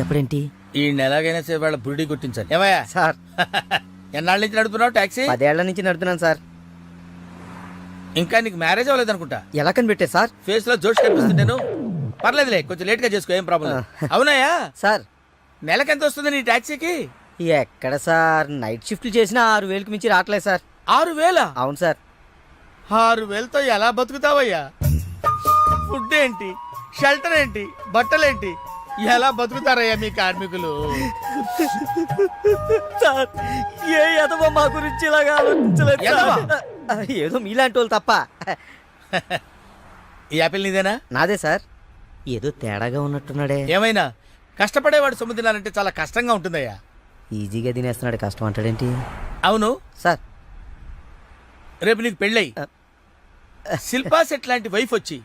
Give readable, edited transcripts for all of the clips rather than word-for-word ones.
ఎప్పుడేంటి ఈ నెలగైనా సరే వాళ్ళ బుడి గుర్తించాలి. ఏమయ్యా సార్? ఎన్నాళ్ళ నుంచి నడుపుతున్నావు టాక్సీ? 10 ఏళ్ల నుంచి నడుతున్నాను సార్. ఇంకా నీకు మ్యారేజ్ అవ్వలేదు అనుకుంటా. ఎలా కనిపెట్టే సార్? ఫేస్ లో జోష్ కనిపిస్తుంటేను. పర్లేదులే, కొంచెం లేట్ గా చేసుకో, ఏం ప్రాబ్లం. అవునాయా సార్? నెలకెంత వస్తుంది నీ టాక్సీకి? ఎక్కడ సార్, నైట్ షిఫ్ట్లు చేసినా 6,000కి మించి రావట్లేదు సార్. 6,000? అవును సార్. 6,000తో ఎలా బతుకుతావయ్యా? ఫుడ్ ఏంటి, షెల్టర్ ఏంటి, బట్టలేంటి, ఎలా బతుకుతారయ్యా మీ కార్మికులు? సార్, ఏ ఎదవో మా గురించి ఇలాగా ఆలోచించలేదు. ఎదవా? ఏదో మీలాంటి వాళ్ళు తప్ప. ఈ యాపిల్ నీదేనా? నాదే సార్. ఏదో తేడాగా ఉన్నట్టున్నాడే. ఏమైనా కష్టపడేవాడు సొమ్ము తినాలంటే చాలా కష్టంగా ఉంటుందయ్యా. ఈజీగా తినేస్తున్నాడు, కష్టం అంటాడేంటి? అవును సార్, రేపు నీకు పెళ్ళయి శిల్పా సెట్ లాంటి వైఫ్ వచ్చి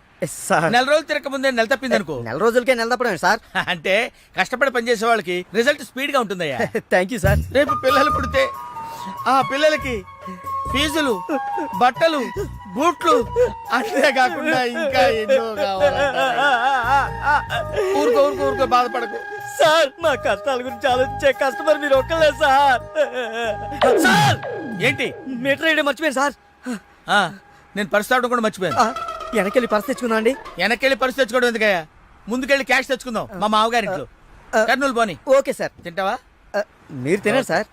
సార్, నెల రోజులు తిరగక ముందే నెల తప్పింది అనుకో. నెల రోజులకే నెల తప్పడం సార్. అంటే కష్టపడి పనిచేసే వాళ్ళకి రిజల్ట్ స్పీడ్ గా ఉంటుందయ్యా. Thank you sir. రేపు పిల్లలు పుడితే ఆ పిల్లలకి ఫీజులు, బట్టలు, బూట్లు, అంతే కాకుండా ఇంకా ఎన్నో కావాలి. ఊరుకో బాధపడకు సార్. మా కష్టాల గురించి ఆలోచించే కస్టమర్ మీరు ఒక్కలే సార్. సార్, ఏంటి? మీటర్ వేయడం మర్చిపోయాను సార్. నేను పర్సు తావడం కూడా మర్చిపోయాను. వెనకెళ్ళి పర్స్ తెచ్చుకుందాం అండి. వెనకెళ్ళి పర్సు తెచ్చుకోవడం ఎందుకయ్యా? ముందుకెళ్ళి క్యాష్ తెచ్చుకుందాం మా మామగారింట్లో. కర్నూలు పోనీ. Okay sir. తింటావా? మీరు తినండి సార్.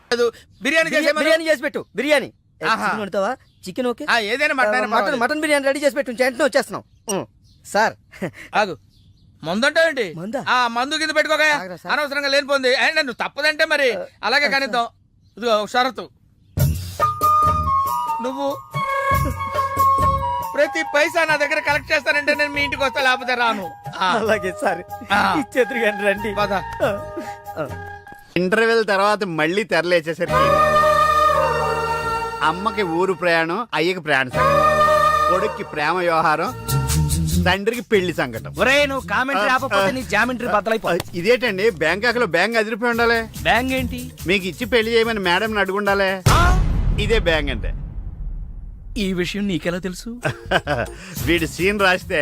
బిర్యానీ బిర్యానీ చేసి పెట్టు. బిర్యానీ ఆహా. చికెన్ వండుతావా? Chicken okay. ఏదైనా మటన్ బిర్యానీ రెడీ చేసి పెట్టు. వెంటనే వచ్చేస్తున్నాం సార్. ఆగు, మందంటావేంటి? మందా? మందు కింద పెట్టుకోగా ఆగరా సార్. అనవసరంగా లేనిపోంది. నువ్వు తప్పదంటే మరి అలాగే కనిద్దాం. ఇదిగో ఒక షరతు, నువ్వు ప్రతి పైసా నా దగ్గర కలెక్ట్ చేస్తానంటే నేను మీ ఇంటికి వస్తా, లేకపోతే రాను. అలాగే సార్, ఇచ్చేద్దరు కానీ రండి. పద. ఇంటర్వెల్ తర్వాత మళ్ళీ తెరలేచేసరికి అమ్మకి ఊరు ప్రయాణం, అయ్యకి ప్రయాణ సంకటం, కొడుక్కి ప్రేమ వ్యవహారం, తండ్రికి పెళ్లి సంకటం. ఒరే, నువ్వు కామెంటరీ ఆపకపోతే నీ జామెంటరీ బద్దలైపో. ఇదేంటండి, బ్యాంకాక్ లో బ్యాంక్ అదిరిపోయి ఉండాలి. బ్యాంగ్ ఏంటి? మీకు ఇచ్చి పెళ్లి చేయమని మేడం అడుగుండాలి. ఇదే బ్యాంక్ అంటే. ఈ విషయం నీకెలా తెలుసు? వీడి సీన్ రాస్తే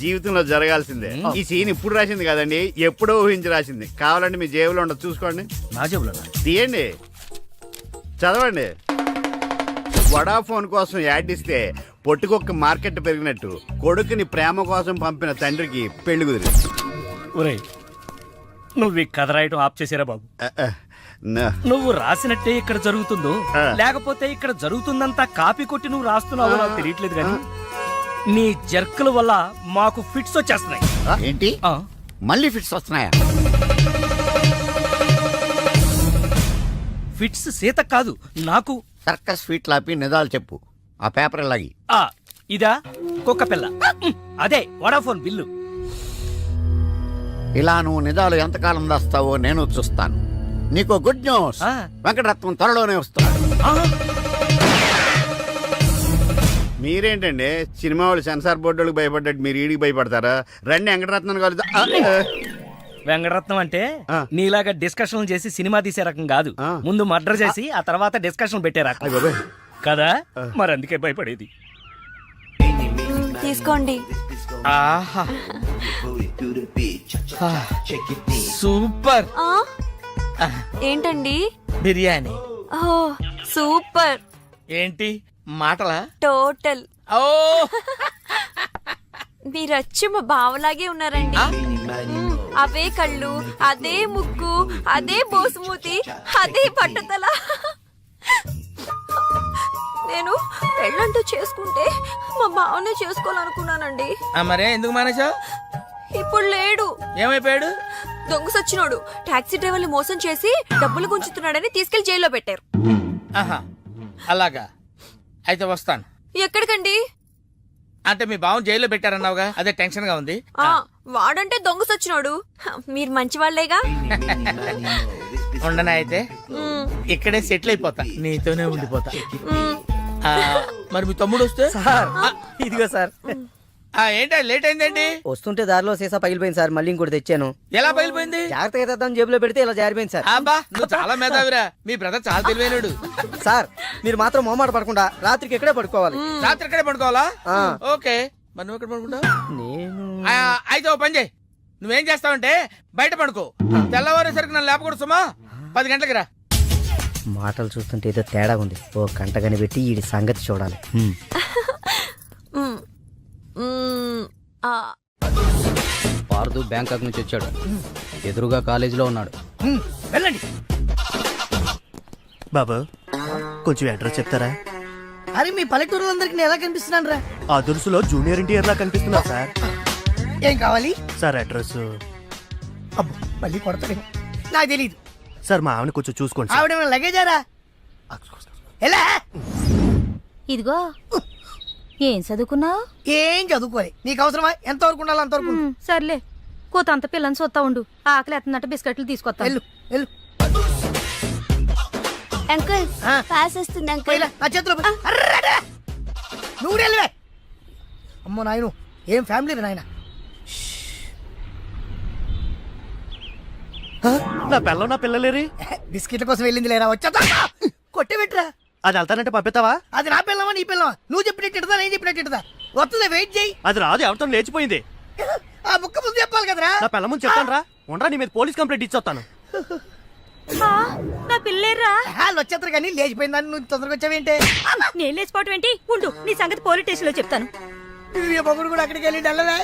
జీవితంలో జరగాల్సిందే. ఈ సీన్ ఇప్పుడు రాసింది కదండి, ఎప్పుడో ఊహించి రాసింది. కావాలంటే మీ జేబులో ఉండదు, చూసుకోండి. నా జేబులో తీయండి, చదవండి. వడాఫోన్ కోసం యాడ్ ఇస్తే పొట్టుకొక్క మార్కెట్ పెరిగినట్టు కొడుకుని ప్రేమ కోసం పంపిన తండ్రికి పెళ్లి కుదిరింది. ఒరే, నువ్వు ఈ కథ రాయటం ఆప్ చేసారా బాబు? నువ్వు రాసినట్టే ఇక్కడ జరుగుతుందో, లేకపోతే ఇక్కడ జరుగుతుందంతా కాపీ కొట్టి నువ్వు రాస్తున్నావో నాకు తెలియట్లేదు కానీ నీ జర్కుల వల్ల మాకు ఫిట్స్ వచ్చేస్తున్నాయి. ఏంటి, మళ్ళీ ఫిట్స్ వస్తున్నాయా? ఫిట్స్ సీత కాదు, నాకు. సర్కస్ ఫీట్ లాపి నిజాలు చెప్పు. ఆ పేపర్ లాగి. ఇదా కుక్క పిల్ల, అదే వడాఫోన్ బిల్లు. ఇలా నువ్వు నిజాలు ఎంతకాలం దాస్తావో నేను చూస్తాను. నీకు గుడ్ న్యూస్, వెంకటరత్నం త్వరలోనే వస్తున్నాడు. మీరేంటండి సినిమా వాళ్ళు సెన్సార్ బోర్డు భయపడ్డట్టు మీరు ఈడికి భయపడతారా? రండి వెంకటరత్నం కలుద్దాం. వెంకటరత్నం అంటే నీలాగా డిస్కషన్ చేసి సినిమా తీసే రకం కాదు. ముందు మర్డర్ చేసి ఆ తర్వాత డిస్కషన్ పెట్టే రకం కదా. మరి అందుకే భయపడేది. తీసుకోండి. సూపర్. ఏంటండి? బిర్యానీ. ఓ సూపర్. ఏంటి మాటలా? టోటల్. ఓ, మీరచ్చి మా బావలాగే ఉన్నారండి. అవే కళ్ళు, అదే ముక్కు, అదే బోసుమూతి, అదే పట్టుదల. నేను పెళ్ళంటూ చేసుకుంటే మా బావనే చేసుకోవాలనుకున్నానండి. మరే ఎందుకు మానేశావు? ఇప్పుడు లేడు. ఏమైపోయాడు? దొంగ సచ్చినోడు టాక్సీ డ్రైవర్ని మోసం చేసి డబ్బులు గుంచుతున్నాడని తీసుకెళ్లి జైల్లో పెట్టారు. ఆహా, అలాగా. అయితే వస్తాను. ఎక్కడికండి? అంటే మీ బావని జైల్లో పెట్టారన్నావుగా, అదే టెన్షన్ గా ఉంది. వాడంటే దొంగ సచ్చినోడు. మీరు మంచి వాళ్లేగా. ఉండనా? అయితే ఇక్కడే సెటిల్ అయిపోతా, నీతోనే ఉండిపోతా. మరి మీ తమ్ముడు వస్తే? ఇదిగో సార్. ఏంటా లేట్ అయిందండి? వస్తుంటే దారిలో సీసా పగిలిపోయింది సార్, మళ్ళీ ఇంకోటి తెచ్చాను. ఎలా పగిలిపోయింది? జాగ్రత్తగా తెద్దాం జేబులో పెడితే ఇలా జారిపోయింది సార్. అబ్బా, నువ్వు చాలా మేధావిరా. మీ బ్రదర్ చాలా తెలివైనడు. సార్, మీరు మాత్రం మొహమాట పడకుండా రాత్రికి ఎక్కడే పడుకోవాలి. రాత్రి ఎక్కడే పడుకోవాలా? ఓకే, మరి నువ్వు ఎక్కడ పడుకుంటావు? నేను అయితే ఓ పని చేయి, నువ్వేం చేస్తావంటే బయట పడుకో, తెల్లవారేసరికి నన్ను లేపకూడదు సుమా. 10 గంటలకి రా. మాటలు చూస్తుంటే ఏదో తేడా ఉంది. ఓ గంట కనిపెట్టి ఈ సంగతి చూడాలి. మ్మ్. ఆ, పార్దు బ్యాంకాక్ నుంచి వచ్చాడు. ఎదురుగా కాలేజీలో ఉన్నాడు. వెళ్ళండి. బాబు కొంచెం అడ్రస్ చెప్తారా? అరే మీ పల్లెటూరులందరికి నేను ఎలా కనిపిస్తున్నాను రా? ఆ దురుసులో జూనియర్ ఎన్టీఆర్ లా కనిపిస్తున్నా సార్. ఏం కావాలి సార్ అడ్రస్ అబ్బో మళ్ళీ కొడతాడు. నాకు తెలియదు. సార్ మా ఆవిడ కొంచెం చూసుకోండి సార్. ఆవిడ లగేజారా? ఎలా? ఇదిగో ఏం చదువుకున్నావు? ఏం చదువుకోవాలి. నీకు అవసరమా? ఎంతవరకు ఉండాలి అంతవరకు ఉండు. సర్లే కోతంత పిల్లని చూస్తా ఉండు. ఆకలి ఎత్తనట్టు బిస్కెట్లు తీసుకొస్తా. వెళ్ళు వెళ్ళు. అంకుల్ ఆ. పాస్ వస్తుంది అంకుల్. పోయిలా, నా చేతిలో పోయి. అర్రడా! నువ్వు వెళ్ళవే. అమ్మో నాయను, ఏం ఫ్యామిలీ రా నాయన. నా పిల్ల నా పిల్లలేరి. బిస్కెట్ల కోసం వెళ్ళింది లేరా? వచ్చా కొట్టే పెట్టరా. అది వెళ్తానంటే పంపిస్తావా? అది నా పిల్లమా నీ పిల్లమా? నువ్వు చెప్పినట్టు నేను చెప్పినట్టు వస్తుందా? వెయిట్ చేయి. అది రాదు, ఎవరితో లేచిపోయింది. ఆ ముక్క ముందు చెప్పాలి కదరా. నా పిల్ల ముందు చెప్తాను రా. ఉండరా, నీ మీద పోలీస్ కంప్లైంట్ ఇచ్చొస్తాను. నా పిల్లేర్రా. వాళ్ళు వచ్చేస్తారు కానీ లేచిపోయిందని నువ్వు తొందరగా వచ్చావేంటే? నేను లేచిపోవటం ఏంటి? ఉండు, నీ సంగతి పోలీస్ స్టేషన్ లో చెప్తాను. మీ మొగుడు కూడా అక్కడికి వెళ్ళి వెళ్ళరా.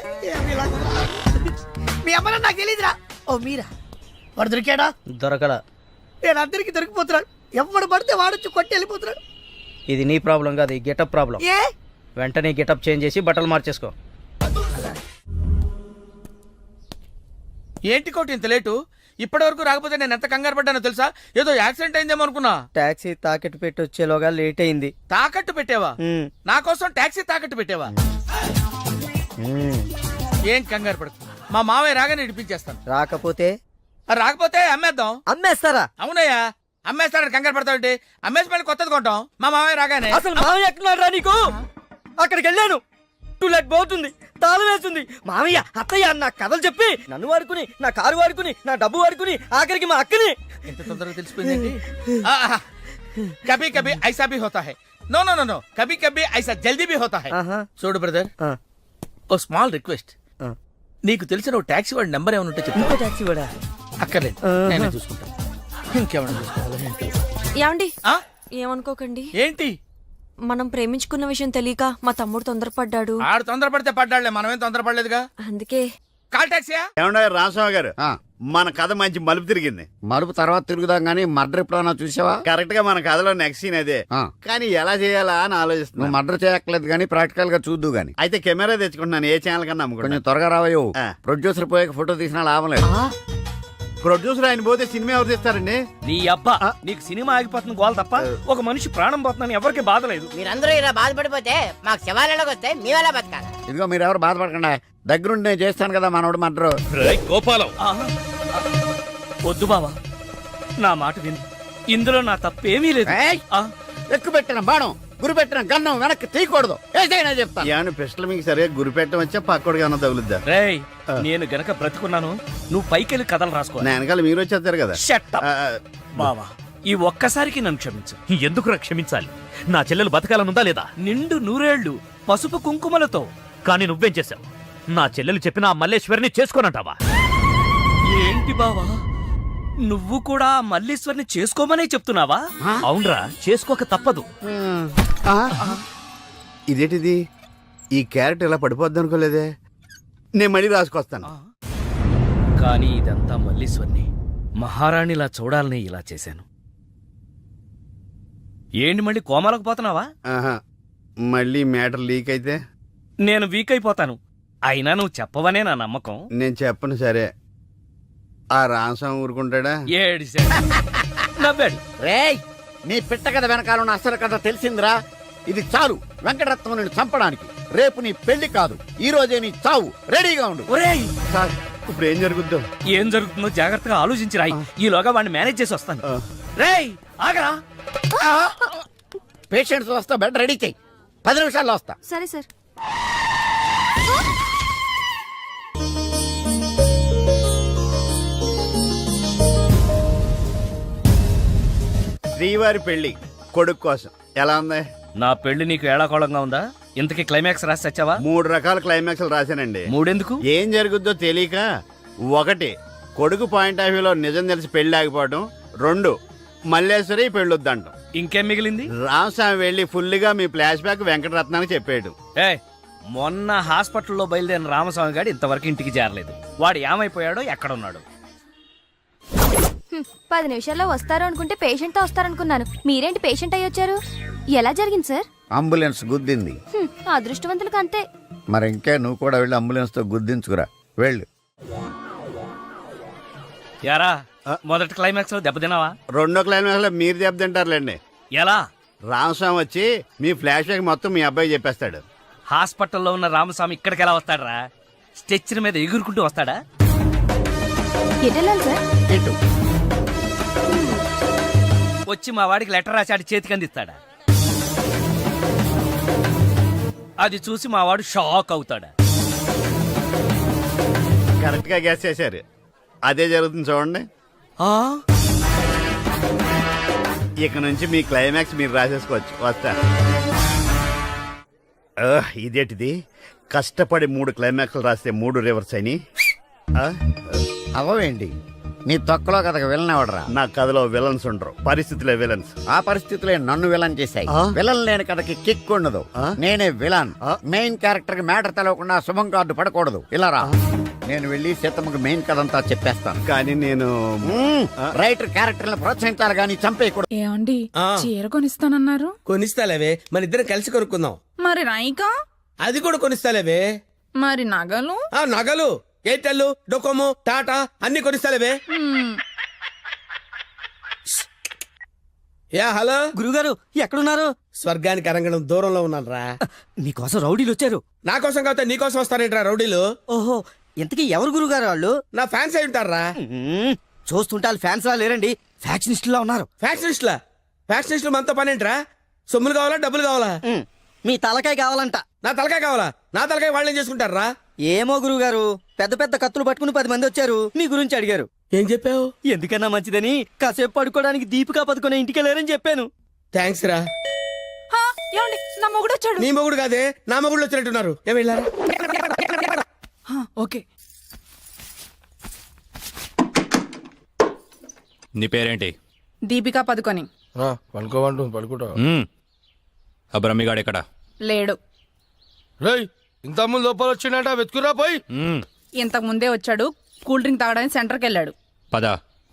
మీ అమ్మ నాకు తెలియదురా. ఓ మీరా? వాడు దొరికాడా? దొరకల. నేను అందరికి దొరికిపోతున్నాడు. ఎవడు పడితే వాడొచ్చి కొట్టి వెళ్ళిపోతున్నాడు. ఇది నీ ప్రాబ్లం కాదు, ఈ గెటప్ ప్రాబ్లం. ఏ వెంటనే గెటప్ చేంజ్ చేసి బట్టలు మార్చేసుకో. ఏంటి కోటి ఇంత లేటు? ఇప్పటి వరకు రాకపోతే నేను ఎంత కంగారు పడ్డానో తెలుసా? ఏదో యాక్సిడెంట్ అయిందేమో అనుకున్నా. టాక్సీ తాకెట్టు పెట్టి వచ్చేలోగా లేట్ అయింది. తాకట్టు పెట్టావా? నా కోసం టాక్సీ తాకట్టు పెట్టావా? ఏం కంగారు పడకు, మా మావయ్య రాగానే ఇడిపించేస్తాను. రాకపోతే రాకపోతే అమ్మేద్దాం. అమ్మేస్తారా? అవునయ్యా, అమ్మేస్తాడని కంగారు పడతావుంటే అమ్మేసి మళ్ళీ కొత్తది కొంటాం మా మావయ్య రాగానే. అసలు మామయ్య ఎక్కడున్నాడు రా నీకు? అక్కడికి వెళ్ళాను, టూలెట్ పోతుంది, తాళం వేస్తుంది. మామయ్య అత్తయ్య నా కథలు చెప్పి నన్ను వాడుకుని, నా కారు వాడుకుని, నా డబ్బు వాడుకుని, ఆఖరికి మా అక్కని. ఎంత తొందరగా తెలిసిపోయింది. కభీ కభీ ఐసా భీ హోతా హై. నో నో నో నో, కభీ కభీ ఐసా జల్దీ భీ హోతా హై. చూడు బ్రదర్, ఓ స్మాల్ రిక్వెస్ట్. నీకు తెలిసిన ఓ టాక్సీ వాడి నెంబర్ ఏమైనా ఉంటే చెప్పు. టాక్సీ వాడా? అక్కర్లేదు, నేనే చూసుకుంటాను. ఇంకేమైనా చూసుకోవాలి. ఏమండి ఆ? ఏమనుకోకండి. ఏంటి? మనం ప్రేమించుకున్న విషయం తెలియక మా తమ్ముడు తొందరపడ్డాడు. ఆడు తొందరపడితే పడ్డాడులే, మనమేం తొందరపడలేదుగా. అందుకే కాల్ టాక్సీయా? ఏమన్నా రామస్వామి గారు, మన కథ మంచి మలుపు తిరిగింది. మరుపు తర్వాత తిరుగుదాం గానీ మర్డర్ ఎప్పుడన్నా చూసావా? కరెక్ట్ గా మన కథలో నెక్స్ట్ సీన్ అదే. కానీ ఎలా చేయాలా అని నువ్వు ఆలోచిస్తున్నా. మర్డర్ చేయక్కర్లేదు గానీ ప్రాక్టికల్ గా చూద్దు గానీ. అయితే కెమెరా తెచ్చుకుంటున్నాను, ఏ ఛానల్ కన్నా కొంచెం అమ్ముకుంటాను. త్వరగా రావయ్యో. ఆ. ప్రొడ్యూసర్ పోయాక ఫోటో తీసినా లాభం లేదు. ప్రొడ్యూసర్ ఆయన పోతే సినిమా ఎవరు తీస్తారండి? నీ అబ్బా, నీకు సినిమా ఆగిపోతుంది గోల తప్ప ఒక మనిషి ప్రాణం పోతుందని ఎవరికి బాధ లేదు. మీరందరూ ఇలా బాధపడిపోతే మాకు శవాలలోకి వస్తే మేమెలా బతకాలి? ఇదిగో మీరెవరు బాధపడకుండా, దగ్గరుండి నేను చేస్తాను కదా మనోడు మర్డర్. గోపాలం, వద్దు బావా, నా మాట విను. ఇందులో నా తప్పేమీ లేదు. ఆ, ఎక్కువ పెట్టిన బాణం, గురి పెట్టిన గన్నం వెనక్కి తీయకూడదు. ఏదైనా చెప్తాను. ఏమన్నా పిస్టల్ మీకు సరిగా గురిపెట్టడం వచ్చా పక్కడికి అన్న తగులుద్దా? రేయ్, నేను గనక బ్రతికున్నాను, నువ్వు పైకెళ్ళి కథలు రాసుకో. నా వెనకాల మీరు వచ్చేస్తారు కదా. Shut up. ఆ, బావా, ఈ ఒక్కసారికి నన్ను క్షమించు. ఎందుకురా క్షమించాలి? నా చెల్లెలు బతకాలనుందా లేదా? నిండు నూరేళ్లు పసుపు కుంకుమలతో. కానీ నువ్వేం చేశావు? నా చెల్లెలు చెప్పిన ఆ మల్లేశ్వరిని చేసుకోనంటావా? ఏంటి బావా, నువ్వు కూడా మల్లీశ్వరిని చేసుకోమనే చెప్తున్నావా? అవునరా, చేసుకోక తప్పదు. ఇదేంటిది? ఈ క్యారెట్ ఇలా పడిపోద్ది అనుకోలేదే. నేను మళ్ళీ రాసుకొస్తాను. కానీ ఇదంతా మల్లీశ్వరిని మహారాణిలా చూడాలని ఇలా చేశాను. ఏంటి మళ్ళీ కోమలకు పోతున్నావా? ఆహా, మళ్ళీ మ్యాటర్ లీక్ అయితే నేను వీక్ అయిపోతాను. అయినా నువ్వు చెప్పవనే నా నమ్మకం. నేను చెప్పను. సరే, ఆ రామస్వామి ఊరుకుంటాడా? ఏడిశాడు, నవ్వాడు. రేయ్, నీ పిట్ట కథ వెనకాల ఉన్న అసలు కథ తెలిసిందిరా. ఇది చాలు వెంకటరత్నం నిన్ను చంపడానికి. రేపు నీ పెళ్లి కాదు, ఈ రోజే నీ చావు. రెడీగా ఉండు. ఒరేయ్, సార్, ఇప్పుడు ఏం జరుగుద్దో? ఏం జరుగుతుందో జాగ్రత్తగా ఆలోచించి రాయి. ఈలోగా వాడిని మేనేజ్ చేసి వస్తాను. రేయ్, ఆగరా. పేషెంట్స్ వస్తా, బెడ్ రెడీ చెయ్యి. 10 నిమిషాల్లో వస్తా. సరే సార్. శ్రీవారి పెళ్లి కొడుకు కోసం ఎలా ఉంది? నా పెళ్లి నీకు ఏడాకోళంగా ఉందా? ఇంతకీ క్లైమాక్స్ రాసి వచ్చావా? 3 రకాల క్లైమాక్స్లు రాశానండి. మూడెందుకు? ఏం జరుగుద్దో తెలియక ఒకటి, కొడుకు పాయింట్ ఆఫ్ వ్యూలో నిజం తెలిసి పెళ్లి ఆగిపోవడం. 2, మల్లేశ్వరి పెళ్ళొద్దంటాం. ఇంకేం మిగిలింది? రామస్వామి వెళ్ళి ఫుల్గా మీ ఫ్లాష్ బ్యాక్ వెంకటరత్నానికి చెప్పేయడం. ఏ మొన్న హాస్పిటల్లో బయలుదేరిన రామస్వామి గారు ఇంతవరకు ఇంటికి చేరలేదు. వాడు ఏమైపోయాడో ఎక్కడున్నాడు? 10 నిమిషాల్లో వస్తారు అనుకుంటే పేషెంట్ తో వస్తారనుకున్నాను. మీరేంటి పేషెంట్ అయ్యి వచ్చారు? ఎలా జరిగింది సార్? అంబులెన్స్ గుద్దింది. అదృష్టవంతులకు అంతే. మరి ఇంకే నువ్వు కూడా వెళ్ళి అంబులెన్స్ తో గుద్దించుకురా. వెళ్ళు. యారా మొదటి క్లైమాక్స్ లో దెబ్బతిన్నావా? 2వ క్లైమాక్స్ లో మీరు దెబ్బతింటారులేండి. ఎలా? రామస్వామి వచ్చి మీ ఫ్లాష్ బ్యాక్ మొత్తం మీ అబ్బాయి చెప్పేస్తాడు. హాస్పిటల్లో ఉన్న రామస్వామి ఇక్కడికి ఎలా వస్తాడరా? స్ట్రెచ్చర్ మీద ఎగురుకుంటూ వస్తాడా? ఎటెళ్ళాలి సార్? ఇటు. వచ్చి మా వాడికి లెటర్ రాసి ఆడి చేతికి అందిస్తాడా? అది చూసి మా వాడు షాక్ అవుతాడా? కరెక్ట్ గా గ్యాస్ చేశారు. అదే జరుగుతుంది చూడండి. ఇక నుంచి మీ క్లైమాక్స్ మీరు రాసేసుకోవచ్చు. వస్తా. ఇదేంటిది, కష్టపడి 3 క్లైమాక్స్లు రాస్తే 3 రివర్స్ అని. అవేంటి నీ తొక్కలో కథకు విలనవడరా? నా కథలో విలన్స్ ఉండరు, పరిస్థితులే విలన్స్. ఆ పరిస్థితులే నన్ను విలన్ చేశాయి. విలన్ లేని కథకి కిక్ ఉండదు. నేనే విలన్. మెయిన్ క్యారెక్టర్ కి మ్యాటర్ తెలవకుండా శుభం కార్డు పడకూడదు. ఇలా రా, నేను వెళ్ళి సీతమ్మకి మెయిన్ కథ అంతా చెప్పేస్తాను. కానీ నేను రైటర్ క్యారెక్టర్ ప్రోత్సహించాలి కానీ చంపేయకూడదు. ఏమండి చీర కొనిస్తానన్నారు? కొనిస్తాలేవే, మన ఇద్దరం కలిసి కొనుక్కుందాం. మరి నాయికా? అది కూడా కొనిస్తాలేవే. మరి నగలు? నగలు ఎయిర్టెల్, డొకోమో, టాటా అన్ని కొనిస్తాలేవే. యా హలో గురుగారు ఎక్కడున్నారు? స్వర్గానికి అరంగడం దూరంలో ఉన్నాను రా. మీకోసం రౌడీలు వచ్చారు. నా కోసం కాకపోతే నీ కోసం వస్తారేంట్రా రౌడీలు? ఓహో, ఇంతకీ ఎవరు గురుగారు వాళ్ళు? నా ఫ్యాన్స్ అయి ఉంటారా? చూస్తుంటే వాళ్ళు ఫ్యాన్స్ లా లేరండి, ఫ్యాక్షనిస్టులా ఉన్నారు. ఫ్యాక్షనిస్టులా? ఫ్యాక్షనిస్టులు మనతో పనేంట్రా? సొమ్ములు కావాలా, డబ్బులు కావాలా? మీ తలకాయ కావాలంట. నా తలకాయ కావాలా? నా తలకాయ వాళ్ళు ఏం చేసుకుంటారా? ఏమో గురుగారు, పెద్ద పెద్ద కత్తులు పట్టుకుని 10 మంది వచ్చారు, మీ గురించి అడిగారు. ఏం చెప్పావు? ఎందుకన్నా మంచిదని కాసేపు పడుకోవడానికి దీపికా పదుకునే ఇంటికి వెళ్ళారని చెప్పాను. థ్యాంక్స్ రా. ఏమండి నా మొగుడు వచ్చాడు. నీ మొగుడు కాదే, నా మొగుడు వచ్చినట్టున్నారు. ఏమి వెళ్ళారా? ఓకే. నీ పేరేంటి? దీపికా పదుకొని. పడుకోమంటుంది పడుకుంటా. ఆ బ్రహ్మిగాడు ఎక్కడ? లేడు. రేయ్, ఇంత ముందు లోపల వచ్చిండట, వెతుకురా పోయి. ఇంతకు ముందే వచ్చాడు. కూల్ డ్రింక్ తాగడానికి సెంటర్కి వెళ్ళాడు. పద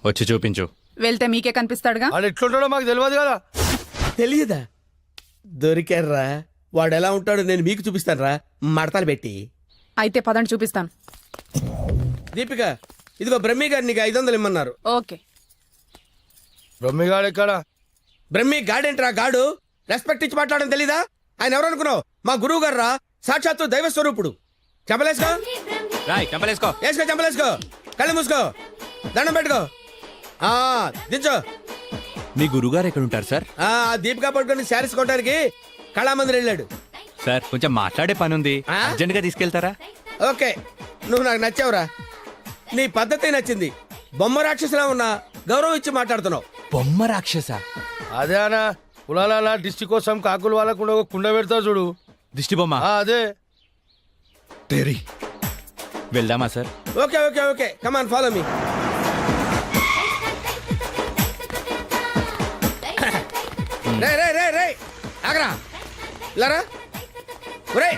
వచ్చి చూపించు. వెళ్తే మీకే కనిపిస్తాడుగా. వాడు ఎట్లుంటాడో మాకు తెలియదు కదా. తెలియదా? దొరికారా? వాడు ఎలా ఉంటాడో నేను మీకు చూపిస్తాను రా, మడతలు పెట్టి. అయితే పదండి చూపిస్తాను. దీపిక, ఇదిగో బ్రహ్మి గారు నీకు 500 ఇమ్మన్నారు. ఓకే. బ్రహ్మిగాడు ఎక్కడ? బ్రహ్మి గాడేంట్రా గాడు? రెస్పెక్ట్ ఇచ్చి మాట్లాడడం తెలీదా? ఆయన ఎవరు అనుకున్నావు? మా గురువు గారు రా, సాక్షాత్తు దైవ స్వరూపుడు. చెంపలేసుకో, రాయ్ చంపలేసుకో. వేసుకో, చెంపలేసుకో, కళ్ళు మూసుకో, దండం పెట్టుకో, దించో. మీ గురుగారు ఎక్కడ ఉంటారు సార్? దీపికా పట్టుకొని శారీస్ కొట్టడానికి కళామందిర్ వెళ్ళాడు. సార్ కొంచెం మాట్లాడే పని ఉంది, అర్జెంట్ గా తీసుకెళ్తారా? ఓకే, నువ్వు నాకు నచ్చావురా. నీ పద్ధతి నచ్చింది. బొమ్మ రాక్షసులా ఉన్నా గౌరవం ఇచ్చి మాట్లాడుతున్నావు. బొమ్మ రాక్షస? అదే అన్న, కులాల డిస్టిక్ కోసం కాకులు వాళ్ళకుండా ఒక కుండ పెడతావు చూడు, దిష్టి బొమ్మ. అదే. వెళ్దామా sir? Okay okay okay, come on follow me. రే రే రే రే ఆగరా, ఇలారా. ఒరే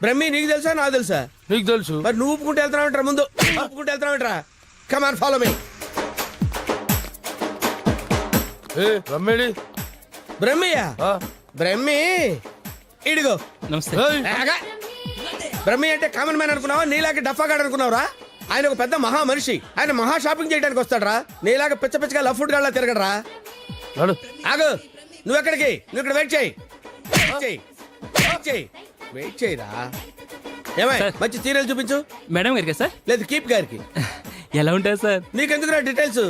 బ్రహ్మి, నీకు తెలుసా నాకు తెలుసా? నీకు తెలుసు. మరి నువ్వు ఊపుకుంటూ వెళ్తున్నావు ముందు, ఊపుకుంటూ వెళ్తున్నావు. Come on follow me. బ్రహ్మేడి? బ్రహ్మియా? బ్రహ్మి ఇడిగో. నమస్తే. బ్రహ్మి అంటే కామన్ మ్యాన్ అనుకున్నావా? నీలాగే డఫాగాడు అనుకున్నావురా? ఆయన ఒక పెద్ద మహా మనిషి. ఆయన మహా షాపింగ్ చేయడానికి వస్తాడరా. నీలాగా పిచ్చ పిచ్చగా లవ్ ఫుడ్ గాళ్ళ తిరగడరా. ఆగు, నువ్వెక్కడికి? నువ్వు ఇక్కడ వెయిట్ చేయి, వెయిట్ చేయరా. ఏమై మంచి చీరలు చూపించు. మేడం గారికి సార్? లేదు కీప్ గారికి. ఎలా ఉంటారు సార్? నీకెందుకురా డీటెయిల్స్?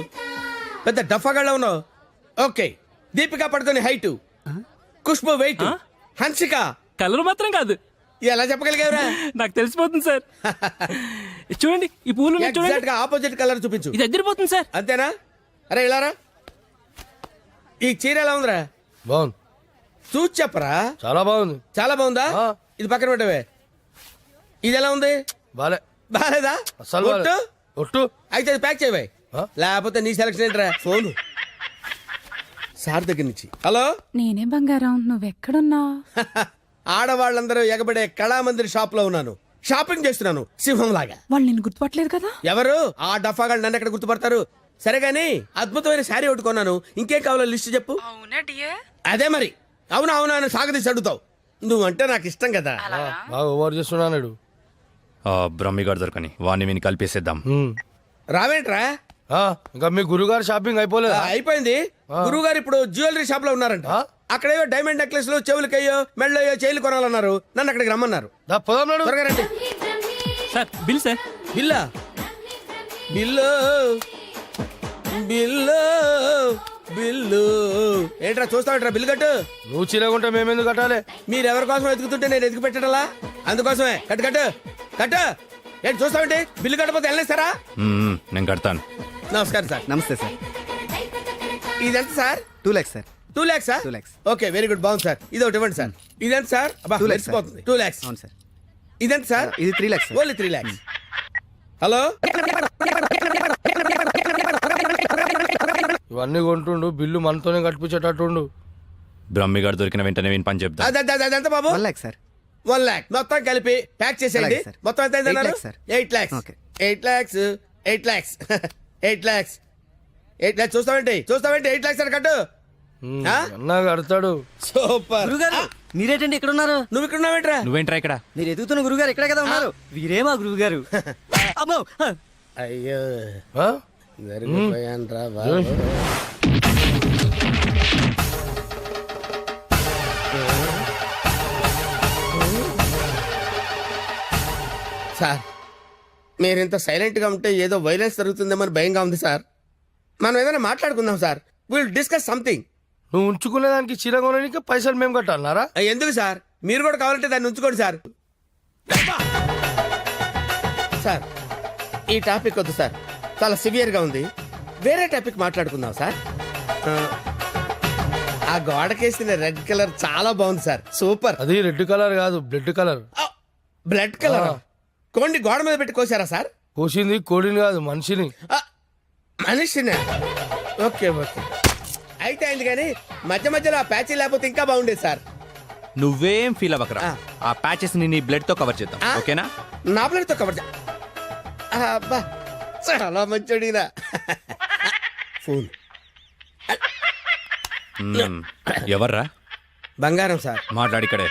పెద్ద డఫాగాళ్ళ ఉన్నావు. Okay, Deepika Padukone height, Khushbu weight, Hansika colour మాత్రం కాదు. ఎలా చెప్పగలిగావురా? నాకు తెలిసిపోతుంది సార్. చూడండి ఈ పూలు ఎగ్జాక్ట్ గా ఆపోజిట్ కలర్ చూపించు. ఇది ఎదిరిపోతుంది సార్. అంతేనా? అరే ఇలారా, ఈ చీర ఎలా ఉందిరా? బాగుంది. చూసి చెప్పరా. చాలా బాగుంది. చాలా బాగుందా? ఇది పక్కన పెట్టవే. ఇది ఎలా ఉంది? బాలే. బాలేదా? అసలు బాలే. ఒట్టు? ఒట్టు అయితే అది ప్యాక్ చేయబాయ్, ఆ? లేకపోతే నీ సెలక్షన్ ఏంట్రా. ఫోన్ సార్ దగ్గర నుంచి. హలో. నేనే బంగారం నువ్వెక్కడున్నావు? ఆడవాళ్ళందరూ ఎగబడే కళామందిర్ షాప్ లో ఉన్నాను. షాపింగ్ చేస్తున్నాను సింహం లాగా. వాళ్ళు నేను గుర్తుపట్టలేదు కదా. ఎవరు ఆ డఫాగాళ్ళు నన్ను ఎక్కడ గుర్తుపడతారు? సరే గానీ అద్భుతమైన శారీ ఒకటి కొన్నాను. ఇంకేం కావాలో లిస్ట్ చెప్పు. అవునా డియర్? అదే మరి. అవునా అవునా అని సాగదీసి అడుగుతావు. నువ్వంటే నాకు ఇష్టం కదా. బాగా ఓవర్ చేస్తున్నాడు. బ్రహ్మిగాడు దొరకని వాడిని విని కలిపేసేద్దాం. రావేంట్రా? ఇంకా మీ గురుగారు షాపింగ్ అయిపోలేదు? అయిపోయింది. గురువు గారు ఇప్పుడు జ్యువెలరీ షాప్ లో ఉన్నారంట. అక్కడేవో డైమండ్ నెక్లెస్ లు, చెవులకయ్యో, మెళ్ళయ్యో, చైలు కొనాలన్నారు. నన్ను అక్కడికి రమ్మన్నారు. త్వరగా రండి. Sir bill sir. బిల్లా? బిల్లు బిల్లు బిల్లు ఏంట్రా చూస్తావుట్రా? బిల్లు కట్టు. నువ్వు చిరగుంటే మేమెందుకు కట్టాలి? మీరెవరి కోసం ఎదుగుతుంటే నేను ఎదుగు పెట్టడలా? అందుకోసమే. కట్టు కట్టు కట్టు. ఏంటి చూస్తావంటే? బిల్లు కట్టపోతే వెళ్ళేస్తారా? నేను కడతాను. నమస్కారం సార్. నమస్తే సార్. ఇదెంత sir? 2 lakhs sir. 2 lakhs sir? 2 lakhs. Okay, very good, బాగుంది సార్. ఇది ఒకటి ఇవ్వండి సార్. ఇదెంత సార్? 2 lakhs sir. 2 lakhs. అవును సార్. ఇదెంత సార్? ఇది 3 lakhs sir. Only 3 lakhs. Hello. ఇవన్నీ కొంటుండు, బిల్లు మనతోనే కట్టించేటట్టుండు. బ్రహ్మిగాడు దొరికిన వెంటనే విని పని చెప్తా. అదెంత బాబు? 1 lakh సార్. 1 lakh మొత్తం కలిపి ప్యాక్ చేసేయండి. అలాగే సార్. మొత్తం ఎంత 8 lakhs sir. 8 lakhs. Okay. 8 lakhs. 8 lakhs. 8 lakhs. 8 lakhs. చూస్తావేంటి 8 lakhs అని కట్టు. ఆ? అన్నా కడతాడు. సూపర్. గురుగారు మీరేటండి ఇక్కడ ఉన్నారు? నువ్వు ఇక్కడ ఉన్నావేంట్రా? నువ్వేంట్రా ఇక్కడ? మీరు ఎదుగుతున్న గురుగారు ఇక్కడే కదా ఉన్నారు. వీరే మా గురుగారు. అమ్మో. అయ్యో ఆ? జరిగిపోయానురా బాబు. సార్, మీరింత సైలెంట్ గా ఉంటే ఏదో వైలెన్స్ జరుగుతుందేమని భయంగా ఉంది సార్. మనం ఏదైనా మాట్లాడుకుందాం సార్. Will discuss something. నువ్వు ఉంచుకునే దానికి చీర కొనడానికి పైసలు మేము కట్టాలన్నారా? ఎందుకు సార్? మీరు కూడా కావాలంటే దాన్ని ఉంచుకోండి సార్. సార్, ఈ టాపిక్ వద్దు సార్, చాలా సివియర్ గా ఉంది. వేరే టాపిక్ మాట్లాడుకుందాం సార్. ఆ గోడకేసిన రెడ్ కలర్ చాలా బాగుంది సార్. సూపర్. అది రెడ్ కలర్ కాదు, బ్లడ్ కలర్. Blood colour. కోండి గోడ మీద పెట్టి కోసారా సార్? కోసింది కోడిని కాదు, మనిషిని. మనిషినే. ఓకే ఓకే, అయితే అయింది. కానీ మధ్య మధ్యలో ఆ ప్యాచీ లేకపోతే ఇంకా బాగుండేది సార్. నువ్వేం ఫీల్ అవ్వకరా. ఆ ప్యాచెస్ ని నీ బ్లడ్ తో కవర్ చేద్దాం. ఓకేనా? నా ప్లేట్ తో కవర్ అబ్బా, చాలా మంచోడినా. ఫోన్. ఎవర్రా? బంగారం సార్. మాట్లాడిక్కడే.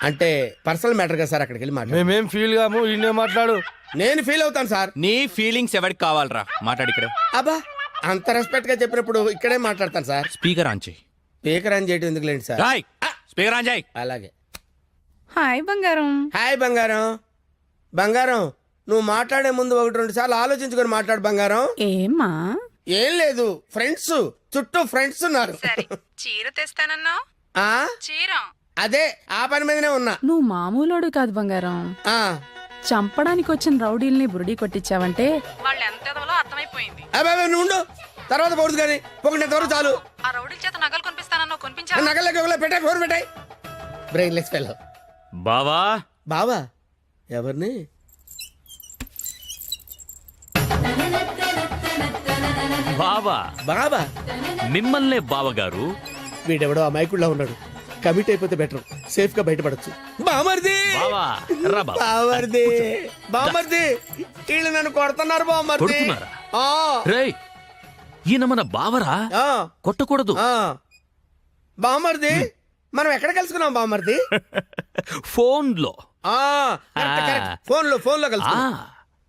అంటే పర్సనల్ మ్యాటర్ కదా సార్, అక్కడికి వెళ్ళి మాట్లాడు. మేమేం ఫీల్ కాము, ఈయనే మాట్లాడు. నేను ఫీల్ అవుతాను సార్. నీ ఫీలింగ్స్ ఎవరికి కావాలరా? మాట్లాడిక్కడే. అబ్బా, అంత రెస్పెక్ట్ గా చెప్పినప్పుడు ఇక్కడే మాట్లాడతాను సార్. స్పీకర్ ఆన్ చేయి. స్పీకర్ ఆన్ చేయడం ఎందుకు లేండి సార్? రాయ్ స్పీకర్ ఆన్ చేయి. అలాగే. హాయ్ బంగారం. హాయ్ బంగారం. బంగారం, నువ్వు మాట్లాడే ముందు 1-2 సార్లు ఆలోచించుకొని మాట్లాడు బంగారం. ఏమ్మా? ఏం లేదు, ఫ్రెండ్స్ చుట్టూ ఫ్రెండ్స్ ఉన్నారు. చీర తెస్తానన్నా? ఆ చీర అదే ఆ పని మీదనే ఉన్నా. నువ్వు మామూలోడు కాదు బంగారం. ఆ చంపడానికి వచ్చిన రౌడీల్ని బురుడి కొట్టించావంటే వాళ్ళు ఎంత ఎదవలో అర్థమైపోయింది. అబ్బాయి నువ్వు ఉండు, తర్వాత పోదు కానీ పొగినంత వరకు చాలు. ఆ రౌడీల చేత నగలు కొనిపిస్తానన్నా కొనిపించావా? నగలకి పెట్టాయి, ఫోన్ పెట్టాయి. Brainless fellow. బావా. బావా? ఎవరిని? బావా. బాబా? మిమ్మల్నే బావగారు. వీడెవడో అమాయకుడిలా ఉన్నాడు. కమిట్ అయిపోతే బెటర్, సేఫ్ గా బయటపడచ్చు. బామర్ది, బావా రా బావా. బామర్ది, బామర్ది, వీళ్ళు నన్ను కొడుతున్నారు బామర్ది. కొడుతున్నారా? ఆ, రేయ్ ఈయన మన బావరా, ఆ, కొట్టకూడదు. ఆ. బామర్ది, మనం ఎక్కడ కలుసుకున్నాం బామర్ది? ఫోన్ లో. ఆ, కరెక్ట్, కరెక్ట్. ఫోన్ లో కలుసుకున్నాం.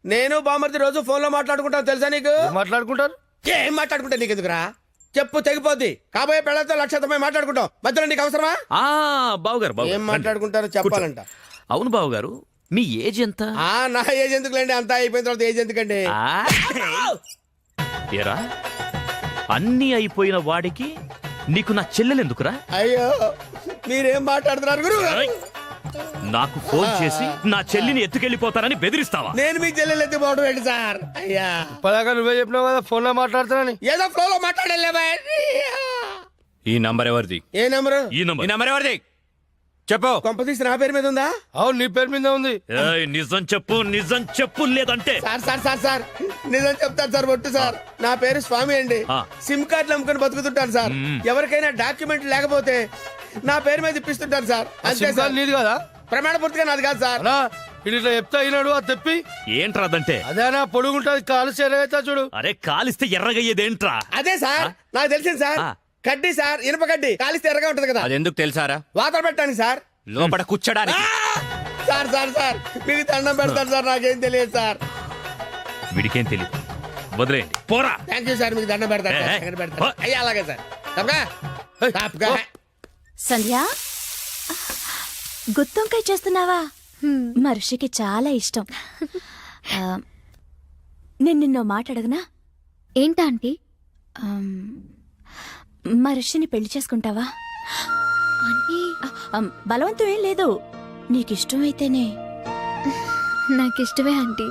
నేను బామర్ది రోజు ఫోన్ లో మాట్లాడుకుంటాను, తెలుసా నీకు? మాట్లాడుకుంటారు. ఏం మాట్లాడుకుంటా నీకు ఎందుకురా? చెప్పు తెగిపోద్ది. కాబోయే పెళ్ళతో లక్షతమై మాట్లాడుకుంటాం, మధ్యలో నీకు అవసరమా? బావగారు ఏం మాట్లాడుకుంటారో చెప్పాలంట. అవును బావగారు, మీ ఏజ్ ఎంత? నా ఏజ్ ఎందుకులేండి, అంతా అయిపోయిన తర్వాత ఏజ్ ఎందుకండి? ఏరా అన్నీ అయిపోయిన వాడికి నీకు నా చెల్లెలు ఎందుకురా? అయ్యో, మీరేం మాట్లాడుతున్నారు గురు? నాకు ఫోన్ చేసి నా చెల్లిని ఎత్తుకెళ్ళిపోతానని బెదిరిస్తావా? నేను మీ చెల్లెలు ఎత్తిపోవడం ఏంటి సార్? అయ్యా, ఇప్పటిదాకా నువ్వే చెప్పినావు కదా ఫోన్ లో మాట్లాడతానని. ఏదో ఫ్లో లో మాట్లాడలే. ఈ నంబర్ ఎవరిది? ఏ నెంబరు? ఈ నంబర్ ఎవరిది? చెప్పు. కొంపతీసి నా పేరు మీద ఉందా? అవును నీ పేరు మీద ఉంది. నిజం చెప్పు లేదంటే సార్ నిజం చెప్తాను సార్. ఒట్టు సార్, నా పేరు స్వామి అండి. సిమ్ కార్డులు అమ్ముకొని బతుకుతుంటాను సార్. ఎవరికైనా డాక్యుమెంట్ లేకపోతే నా పేరు మీద ఇప్పిస్తుంటాను సార్. అంతే సార్. నీది కదా? ప్రమాణ పూర్తిగా నాది కాదు సార్. అన్నా ఇది ఇట్లా చెప్తా అయినాడు అది తెప్పి. ఏంట్రాదంటే? అదేనా పొడుగుంటది కాలు ఎరగైతా చూడు. అరే కాలిస్తే ఎర్రగయ్యేదేంట్రా? అదే సార్ నాకు తెలిసింది సార్. కడ్డీ సార్, ఇనుప కడ్డీ కాలిస్తే ఎర్రగా ఉంటది కదా. అదెందుకు తెలుసారా? వాతలు పెట్టాను సార్. లోపల కూర్చోడానికి. సార్ మీకు దండం పెడతాను సార్. నాకేం తెలియదు సార్. వీడికేం తెలియదు, వదిలేయండి. పోరా. Thank you sir. మీకు దండం పెడతాను సార్. ఎక్కడ పెడతాను? అయ్యా అలాగే సార్. తప్పగా సంధ్య గుత్తొంకాయ చేస్తున్నావా? మా ఋషికి చాలా ఇష్టం. నేను నిన్నో మాట అడగనా? ఏంటా ఆంటీ? మా ఋషిని పెళ్లి చేసుకుంటావా? బలవంతం ఏం లేదు, నీకిష్టమైతేనే. నాకిష్టమే ఆంటీ.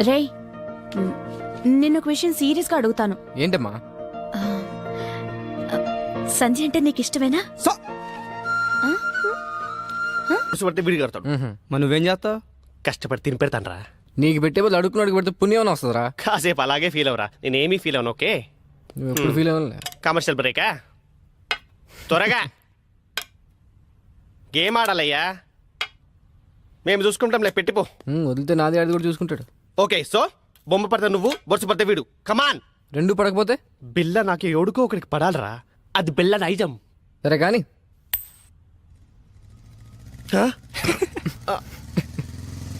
రే నిన్న ఒక విషయం సీరియస్ గా అడుగుతాను. ఏంటమ్మా? సంధ్య అంటే నీకు ఇష్టమేనా? మరి నువ్వేం చేస్తావు? కష్టపడి తిని పెడతానరా. నీకు పెట్టే బదులు అడుక్కున్నాడు పెడితే పుణ్యం వస్తుందిరా. కాసేపు అలాగే ఫీల్ అవరా. నేనేమీ ఫీల్ అవను. ఓకే, నువ్వు ఎప్పుడు ఫీల్ అవ్వలే. కమర్షియల్ బ్రేకా? త్వరగా గేమ్ ఆడాలయ్యా. మేము చూసుకుంటాంలే, పెట్టిపో. వదిలితే నాది ఆడి కూడా చూసుకుంటాడు. ఓకే, సో బొమ్మ పడితే నువ్వు, బొరుసు పడితే వీడు. కమాన్. రెండు పడకపోతే బిల్ల నాకు ఎవడుకో ఒకరికి పడాలరా. అది బిల్ల నైజం. సరే కానీ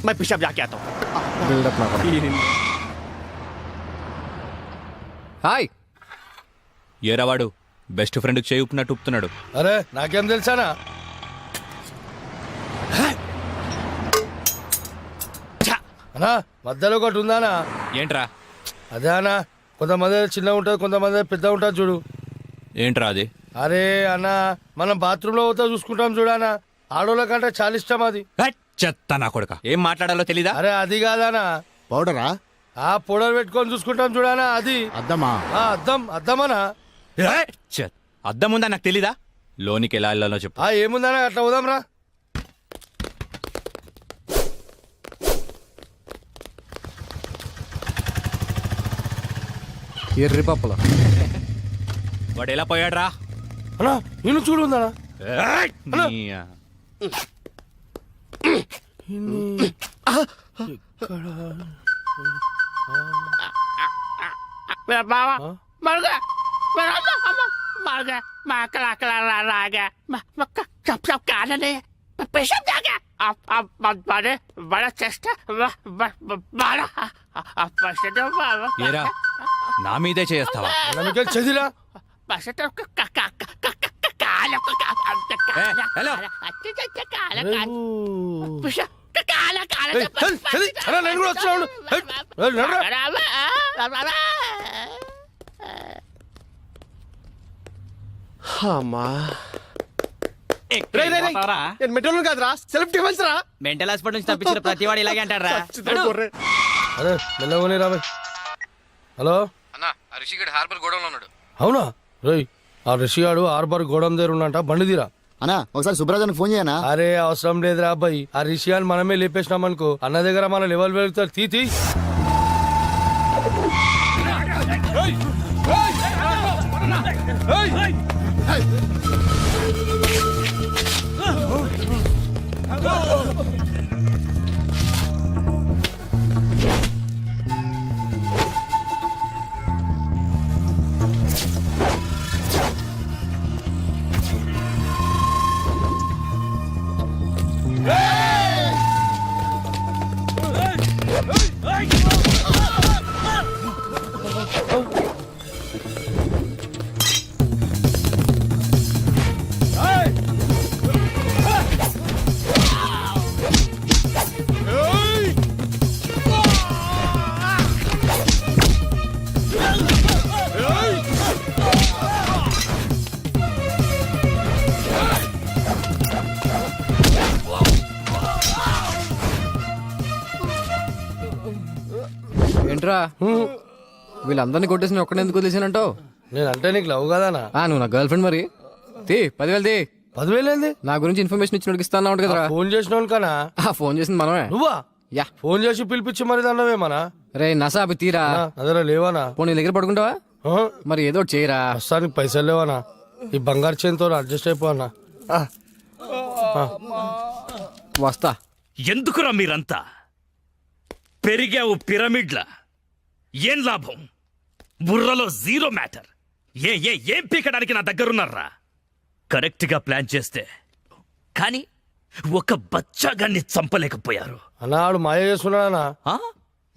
मैं पिशाब जाके आता हूँ. బిల్డప్ నాకు. హాయ్. ఏరావాడు బెస్ట్ ఫ్రెండ్ చేయి ఉప్పినట్టు ఉప్పుతున్నాడు. అరే నాకేం తెలుసానా? అన్నా మధ్యలో ఒకటి ఉందానా? ఏంట్రా? అదే అన్నా, కొంతమంది చిన్న ఉంటుంది, కొంతమంది పెద్ద ఉంటుంది చూడు. ఏంట్రా అది? అరే అన్న, మనం బాత్రూమ్ లో పోతా చూసుకుంటాం చూడనా, ఆడోళ్ళ కంటే చాలా ఇష్టం అది. చెత్త నా కొడుక, ఏం మాట్లాడాలో తెలీదా? అరే అది కాదానా, పౌడరా? ఆ పౌడర్ పెట్టుకొని చూసుకుంటాం చూడనా, అది అద్దమా? అద్దమనా? అద్దం ఉందా నాకు తెలీదా? లోనికి ఎలా వెళ్ళాలో చెప్పు. ఏముందనా, అట్లా పోదాం రా. ఎర్రి పప్పులో వాడు ఎలా పోయాడు రా? అన్నా నేను చూడు ఉందనా. मेरा बाबा मर गया, मेरा अम्मा मर गया, मैं अकेला अकेला रह गया, मैं सब कारण है, पेशेंट जा गया. अब बड़े बड़ा चेस्ट बड़ा पेशेंट ఏరా నా మీదే చేస్తావా? చదిరా पेशेंट నేను కూడా వచ్చాను. అమ్మా మెట్రోలు కాదురా, సెల్ఫ్ డిఫెన్స్ రా. మెంటల్ హాస్పిటల్ నుంచి తప్పించిన ప్రతి వాడు ఇలాగే అంటారా? అరే మెల్లగోని రాబోయ్. హలో అన్నా, రిషిగడ్ హార్బర్ గోడంలో ఉన్నాడు. అవునా? రేయ్ ఆ రిషిగాడు హార్బర్ గోడం దగ్గర ఉన్నంట, బండి తీరా. అన్నా ఒకసారి సుబ్రాజానికి ఫోన్ చేయనా? అరే అవసరం లేదురా అబ్బాయి, ఆ రిషిగాని మనమే లేపేసినాం అనుకో, అన్న దగ్గర మన లెవెల్ వెళ్తారు. తీ ఏంట్రా వీళ్ళందరినీ కొట్టేసి ఒక్కడే ఎందుకు వదిలేసానంటావు? నేనంటే నీకు లవ్ కదానా? నువ్వు నా గర్ల్ ఫ్రెండ్ మరి. 10,000 తీ. 10,000 ఏంది? నా గురించి ఇన్ఫర్మేషన్ ఇచ్చినోడికి ఇస్తాను కదరా. ఫోన్ చేసిన కనా? ఫోన్ చేసింది మనమే. నువ్వా? యా. ఫోన్ చేసి పిలిపించి మరి దాన్నవేమనా? రే నసా అవి తీరా. అదరా లేవానా? పోనీ నీ దగ్గర పడుకుంటావా? మరి ఏదో ఒకటి చేయరా. ప్రస్తుతానికి పైసలు లేవానా? ఈ బంగారు చేతితో అడ్జస్ట్ అయిపోనా? వస్తా. ఎందుకురా మీరంతా పెరిగావు పిరమిడ్ల? ఏం లాభం? బుర్రలో జీరో మ్యాటర్. ఏం పీకడానికి నా దగ్గరున్నారా? కరెక్ట్ గా ప్లాన్ చేస్తే కానీ ఒక బచ్చాగాన్ని చంపలేకపోయారు. అన్నాడు మాయ చేస్తున్నాడా?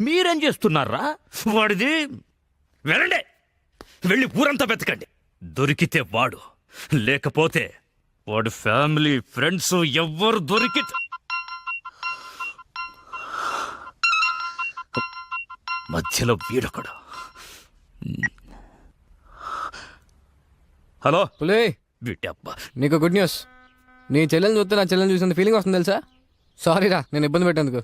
మీరేం చేస్తున్నారా? వాడిది వెళ్ళండి, వెళ్ళి ఊరంతా వెతకండి. దొరికితే వాడు, లేకపోతే వాడు ఫ్యామిలీ ఫ్రెండ్స్ ఎవ్వరు దొరికితే మధ్యలో వీడొకడు. హలో పులే, వీటబ్బా. నీకు గుడ్ న్యూస్. నీ చెల్లెని చూస్తే నా చెల్లెని చూసిన ఫీలింగ్ వస్తుంది తెలుసా? సారీరా నేను ఇబ్బంది పెట్టేందుకు.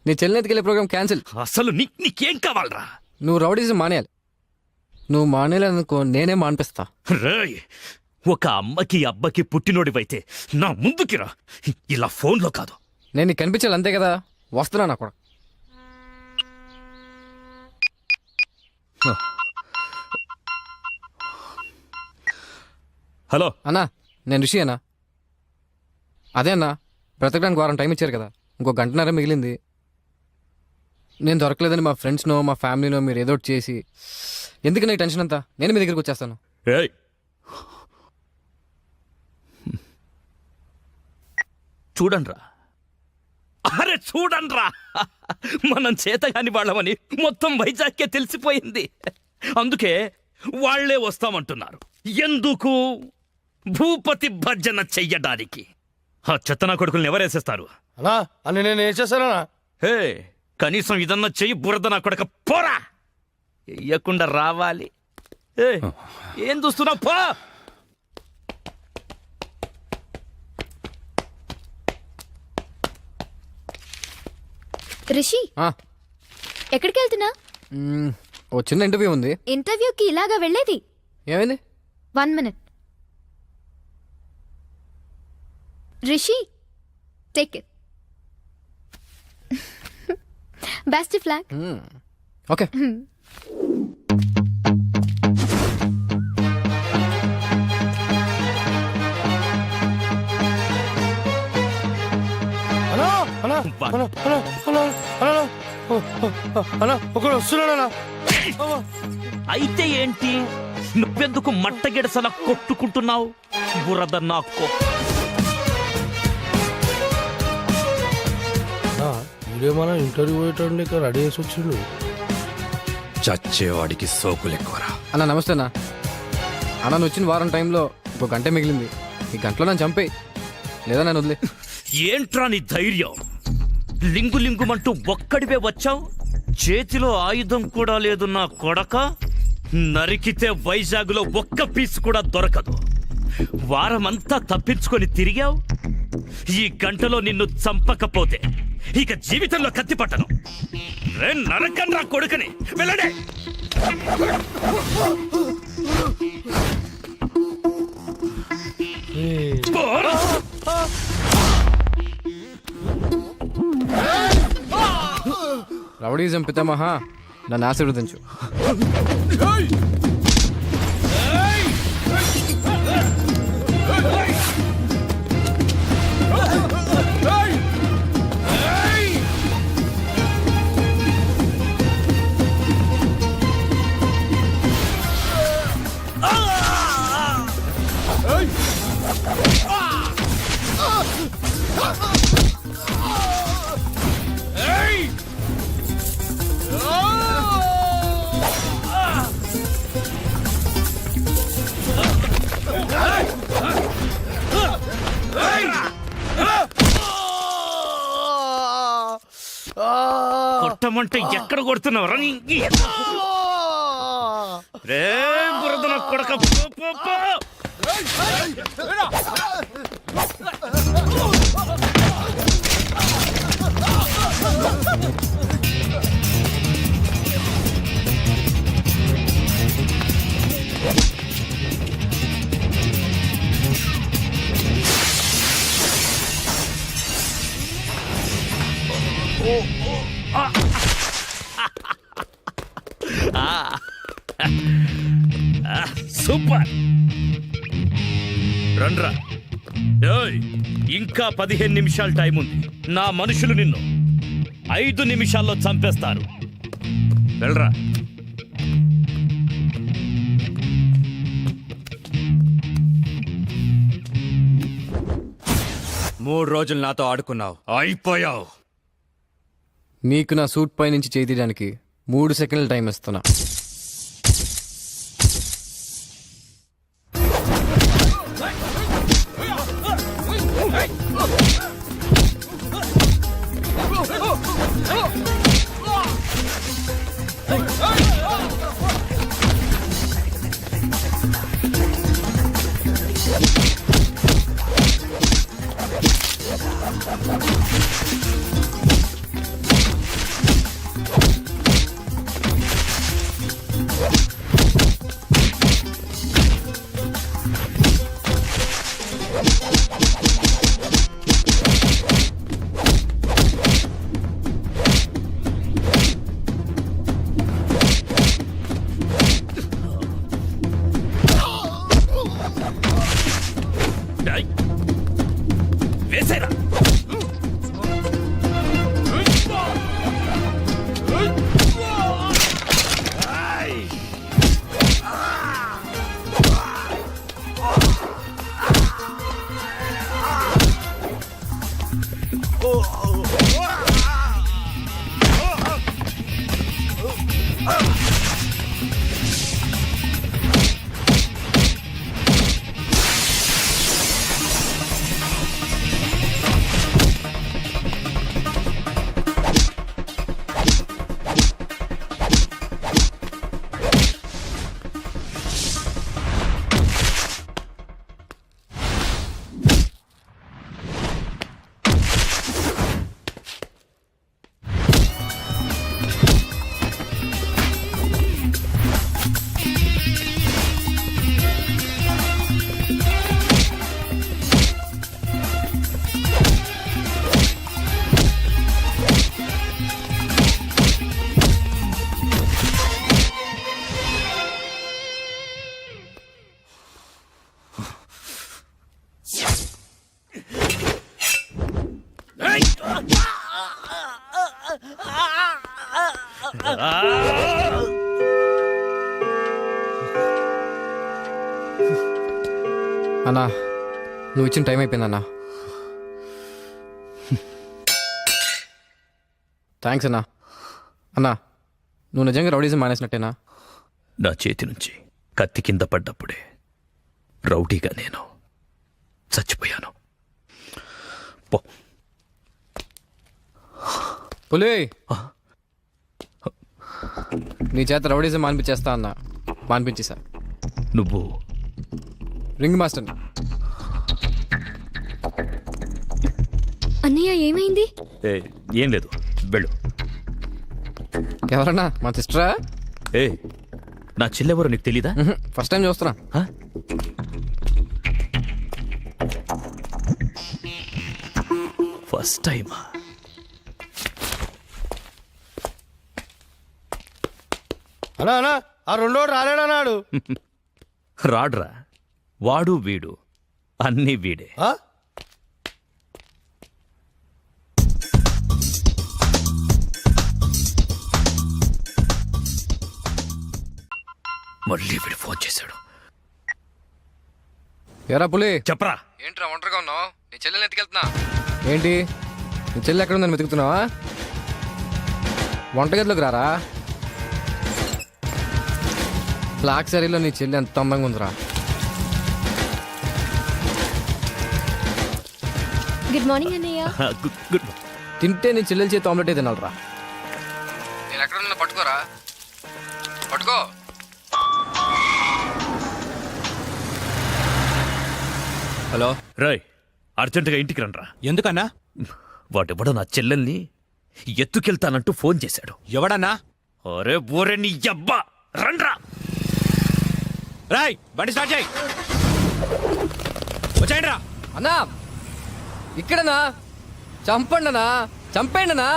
నీ చెల్లెని ఎత్తుకెళ్ళే ప్రోగ్రామ్ క్యాన్సిల్. అసలు నీకేం కావాలరా? నువ్వు రౌడీజం మానేయాలి. నువ్వు మానేయాలనుకో నేనే మానిపిస్తా. రేయ్, ఒక అమ్మకి అబ్బకి పుట్టినోడివైతే నా ముందుకి రా, ఇలా ఫోన్లో కాదు. నేను నీకు కనిపించాలి అంతే కదా. వస్తున్నా నా కూడా. హలో అన్నా, నేను రిషి అన్నా. అదే అన్నా, బ్రతకడానికి వారం టైం ఇచ్చారు కదా, ఇంకో గంటన్నర మిగిలింది. నేను దొరకలేదని మా ఫ్రెండ్స్నో మా ఫ్యామిలీనో మీరు ఏదో ఒకటి చేసి, ఎందుకు నాకు టెన్షన్ అంతా? నేను మీ దగ్గరికి వచ్చేస్తాను. చూడండ్రా, అరే చూడండ్రా, మనం చేతగాని వాళ్ళమని మొత్తం వైజాగ్కే తెలిసిపోయింది. అందుకే వాళ్లే వస్తామంటున్నారు. ఎందుకు? భూపతి భర్జన చెయ్యడానికి. ఆ చెత్తనా కొడుకుల్ని ఎవరేసేస్తారు? అన్నా అని నేను ఏం చేశానా? హే, కనీసం ఇదన్నా చెయ్యి. బురద నా కొడక పోరా, ఎయ్యకుండా రావాలి. ఏం చూస్తున్నావు? పో. రిషి, ఎక్కడికి వెళ్తున్నా? ఓ చిన్న ఇంటర్వ్యూ ఉంది. ఇంటర్వ్యూకి ఇలాగా వెళ్ళేది? ఏమైంది? 1 minute. Rishi, take it. Best flag. Okay. ఒకడు వస్తున్నాడా? అయితే ఏంటి? నువ్వెందుకు మట్టగిడసలా కొట్టుకుంటున్నావు? బురద నాకో. ఇదేమన్నా ఇంటర్వ్యూ పోయేటండి, ఇక్కడ రెడీ చేసి వచ్చిండు. చచ్చేవాడికి సోకులు ఎక్కువరా. అన్న నమస్తే అన్న. అన్న నువ్వు వచ్చిన వారం టైంలో ఇంకో గంట మిగిలింది. ఈ గంటలో నన్ను చంపేయి, లేదా నన్ను వదిలే. ఏంట్రా నీ ధైర్యం? లింగు లింగుమంటూ ఒక్కడివే వచ్చావు. చేతిలో ఆయుధం కూడా లేదు నా కొడక. నరికితే వైజాగ్లో ఒక్క పీస్ కూడా దొరకదు. వారమంతా తప్పించుకొని తిరిగావు. ఈ గంటలో నిన్ను చంపకపోతే ఇక జీవితంలో కత్తి పట్టను. నరకన్రా కొడుకని. వెళ్ళండి. రౌడీజం పితామహ, నన్ను ఆశీర్వదించు. కొట్టమంటే ఎక్కడ కొడుతున్నావు? రే బురద నా కొడక. సూపర్ రండ్రా. ఏయ్, ఇంకా 15 నిమిషాలు టైం ఉంది. నా మనుషులు నిన్ను 5 నిమిషాల్లో చంపేస్తారు. వెళ్ళరా. మూడు రోజులు నాతో ఆడుకున్నావు, అయిపోయావు. నీకు నా సూట్ పై నుంచి చేయి తీయడానికి 3 సెకండ్ల టైం ఇస్తున్నా. ఏయ్, వేసేరా. అన్నా, నువ్వు ఇచ్చిన టైం అయిపోయిందన్నా. థ్యాంక్స్ అన్నా. అన్నా, నువ్వు నిజంగా రౌడీజం మానేసినట్టేనా? నా చేతి నుంచి కత్తి కింద పడ్డప్పుడే రౌడీగా నేను చచ్చిపోయాను. పో. పులి, నీ చేత రౌడీజం మానిపించేస్తా అన్నా. మానిపించేసా. నువ్వు రింగ్ మాస్టర్. అన్నయ్య ఏమైంది? ఏం లేదు, వెళ్ళు. ఎవరన్నా? మా సిస్టరా? ఏ, నా చెల్లెవరో నీకు తెలీదా? ఫస్ట్ టైం చూస్తున్నా. ఫస్ట్ టైమా? అన్నా అన్నా, ఆ రెండోడు రాలేడన్నాడు. రాడ్రా, వాడు వీడు అన్నీ వీడే. ఆ? మళ్ళీ వీడు ఫోన్ చేశాడు. ఎరా పులి, చెప్పరా. ఏంట్రా ఒంటరిగా ఉన్నావు? నీ చెల్లెల్ని ఎత్తుకెళ్తున్నా. ఏంటి, నీ చెల్లెలు ఎక్కడ ఉందని వెతుకుతున్నావా? వంటగదిలోకి రారా. బ్లాక్ శారీలో నీ చెల్లి ఎంత అందంగా ఉందిరా. గుడ్ మార్నింగ్ అన్నయ్య. గుడ్. తింటే నీ చెల్లెల చేతి ఆమ్లెట్ తినాలరా. నేను ఎక్కడ ఉన్నా పట్టుకోరా. పట్టుకో. హలో రాయ్, అర్జెంటుగా ఇంటికి రండ్రా. ఎందుకన్నా? వాడెవడో నా చెల్లెల్ని ఎత్తుకెళ్తానంటూ ఫోన్ చేశాడు. ఎవడన్నా? అరే బోరే నీ అబ్బా, రండ్రా. రాయ్, బండి స్టార్ట్ చేయి. వచ్చాయండి రా. అన్నా, ఇక్కడనా? చంపండి అన్నా. చంపేయండి అన్నా.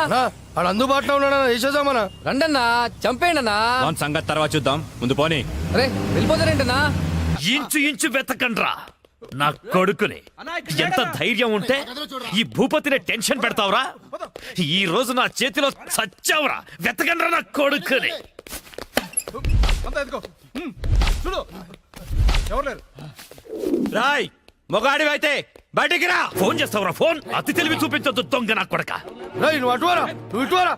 వాడు అందుబాటులో ఉన్నాడా వేసేద్దామన్నా. రండన్నా చంపేయండి అన్నా. సంగతి తర్వాత చూద్దాం, ముందు పోనీ. అరే వెళ్ళిపోతారేంటన్నా? ఇంచు ఇంచు వెతకండ్రా నా కొడుకుని. ఎంత ధైర్యం ఉంటే ఈ భూపతిని టెన్షన్ పెడతావురా? ఈ రోజు నా చేతిలో చచ్చావురా. వెతకండ్రా నా కొడుకుని. రాయ్ మొగాడి అయితే బయటికి రా. ఫోన్ చేస్తావురా ఫోన్? అతి తెలివి చూపించొద్దు దొంగ నా కొడక. నువ్వు అటువారా, నువ్వు ఇటువారా.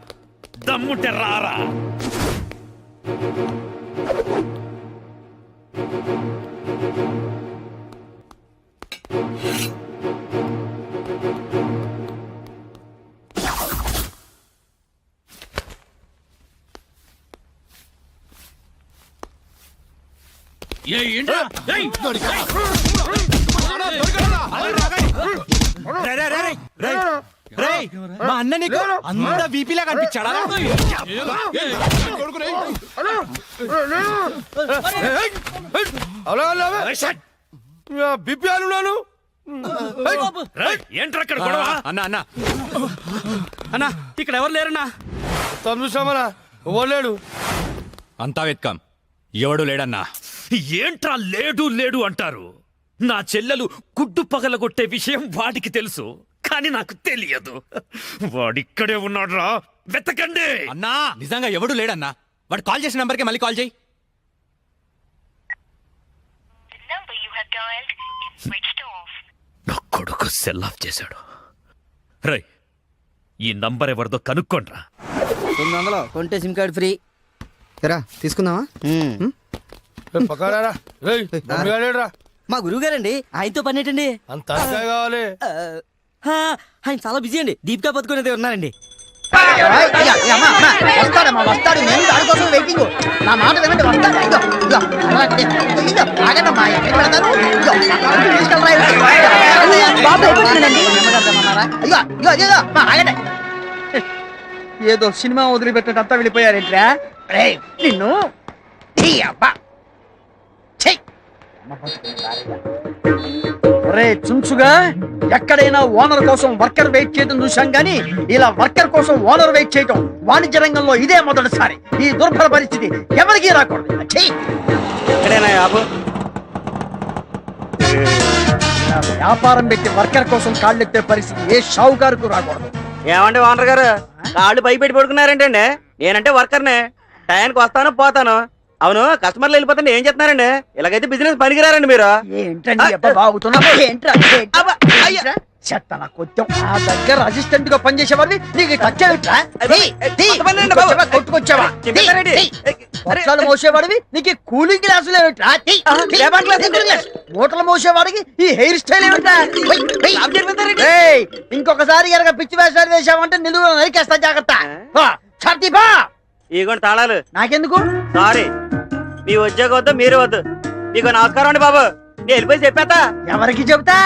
దమ్ముంటే రారా. మా అన్న నీకు అంత బీపీలా కనిపించాడా? బిపి అన్నాను. ఏంట్రా అక్కడ గొడవ? అన్న అన్న అన్న ఇక్కడ ఎవరు లేరన్నా? చూసామన్నా ఎవరు లేడు. అంతా వెత్కాం, ఎవడు లేడన్నా. ఏంట్రా లేడు లేడు అంటారు? నా చెల్లెలు గుడ్డు పగలగొట్టే విషయం వాడికి తెలుసు, కానీ నాకు తెలియదు. వాడిక్కడే ఉన్నాడ్రా, వెతకండి. అన్నా నిజంగా ఎవడు లేడన్నా. వాడు కాల్ చేసిన నంబర్కి మళ్ళీ కాల్ చేయి. నా కొడుకు సెల్ ఆఫ్ చేశాడు. రై ఈ నంబర్ ఎవరిదో కనుక్కోండ్రా. 900 కొంటే సిమ్ కార్డ్ ఫ్రీ. ఎరా తీసుకుందామా? పక్కడారా. రేయ్ మా గురువు గారండి, ఆయనతో పని ఏంటండి? అంత కావాలి. ఆయన చాలా బిజీ అండి. దీపికా పదుకునేది ఉన్నారండి. వస్తాడు, నేను దానికోసం వెయిటింగ్. నా మాట వినండి, వస్తాడు. ఏదో సినిమా వదిలిపెట్టినట్టు అంతా వెళ్ళిపోయారేంట్రా? నిన్ను రే చుంచుగా, ఎక్కడైనా ఓనర్ కోసం వర్కర్ వెయిట్ చేయడం చూశాం గానీ ఇలా వర్కర్ కోసం ఓనర్ వెయిట్ చేయటం వాణిజ్య రంగంలో ఇదే మొదటిసారి. ఈ దుర్భర పరిస్థితి ఎవరికీ రాకూడదు. వ్యాపారం పెట్టి వర్కర్ కోసం కాళ్ళెత్తే పరిస్థితి ఏ షావుకారుకు రాకూడదు. ఏమండి ఓనర్ గారు, కాళ్ళు పై పెట్టి పడుకున్నారేంటండి? నేనంటే వర్కర్నే, టైంకి వస్తాను పోతాను. అవును, కస్టమర్లు వెళ్ళిపోతుంటే ఏం చేస్తున్నారండి? ఇలాగైతే బిజినెస్ పనికిరారండి మీరు. నా దగ్గర అసిస్టెంట్ గా పనిచేసేవాడిని నీకు టచ్ మోసేవాడివి నీకు కూలింగ్ గ్లాసులు ఏమిట్రా? మూటలు మోసేవాడికి ఈ హెయిర్ స్టైల్ ఏమిట్రా? ఇంకొకసారి కనుక పిచ్చి వేషాలు వేసావంటే నిలువ నరికేస్తా, జాగ్రత్త. ఇగోండి తాళాలు. నాకెందుకు? సారీ, మీ ఉద్యోగం వద్దు, మీరు వద్దు. మీకు నమస్కారం అండి బాబు. నేను వెళ్ళిపోయి చెప్పేస్తా. ఎవరికి చెబుతా?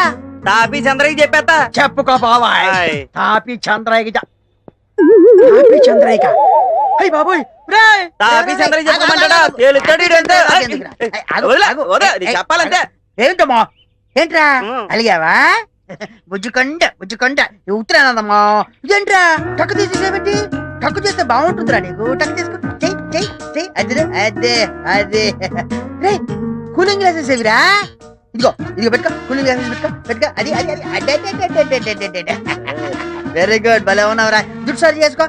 తాపీ చంద్రకి చెప్పేస్తా. చెప్పుకో బాబా. తాపీ చంద్రయ్య చంద్రయ్య అయ్యి బాబోయ్, తాపీ చంద్రకి చెప్పమంటాడా? చెప్పాలంటే ఏంటమ్మా? ఏంట్రా అలిగావా? బుజ్జుకొండ ఉత్తరానమ్మా. ఇదేంట్రా టక్కు తీసేసేమిటి? టక్కు చేస్తే బాగుంటుందిరా నీకు. టక్కు తీసుకో, అదే అదే అదే. రే కూలింగ్ గ్లాసెస్ ఏవిరా? ఇదిగో పెట్టుకో, కూలింగ్ గ్లాసెస్ పెట్టుకో. అది వెరీ గుడ్, భలే ఉన్నావురా. జుట్టు సరి చేసుకో.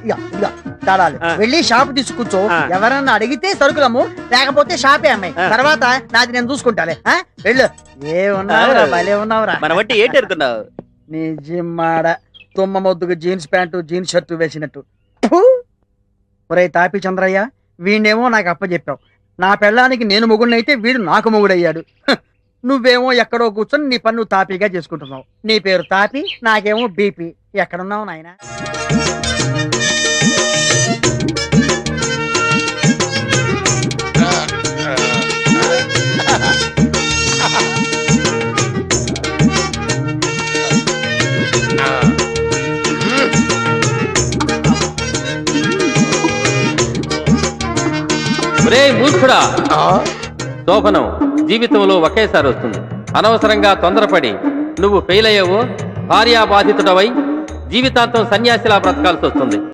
ఇదిగో తాళాలు. వెళ్ళి షాప్ తీసుకొచ్చు. ఎవరన్నా అడిగితే సరుకులము, లేకపోతే షాపే అమ్మాయి. తర్వాత నాది నేను చూసుకుంటాలే. వెళ్ళు. ఏమున్నావురా, భలే ఉన్నావురా. మన బట్టి ఏంటి ఎడుతున్నావు? నీ జిమ్మాడ తుమ్మ మొద్దుకు జీన్స్ ప్యాంటు జీన్స్ షర్టు వేసినట్టు. ఒరే తాపి చంద్రయ్య, వీణేమో నాకు అప్పచెప్పావు. నా పెళ్ళానికి నేను మొగుడినైతే వీడు నాకు మొగుడయ్యాడు. నువ్వేమో ఎక్కడో కూర్చొని నీ పన్ను తాపీగా చేసుకుంటున్నావు. నీ పేరు తాపి, నాకేమో బీపీ. ఎక్కడున్నావు నాయనా? మూర్ఖుడా, శోభనం జీవితంలో ఒకేసారి వస్తుంది. అనవసరంగా తొందరపడి నువ్వు ఫెయిల్ అయ్యావో, భార్యాబాధితుడవై జీవితాంతం సన్యాసిలా బ్రతకాల్సి వస్తుంది.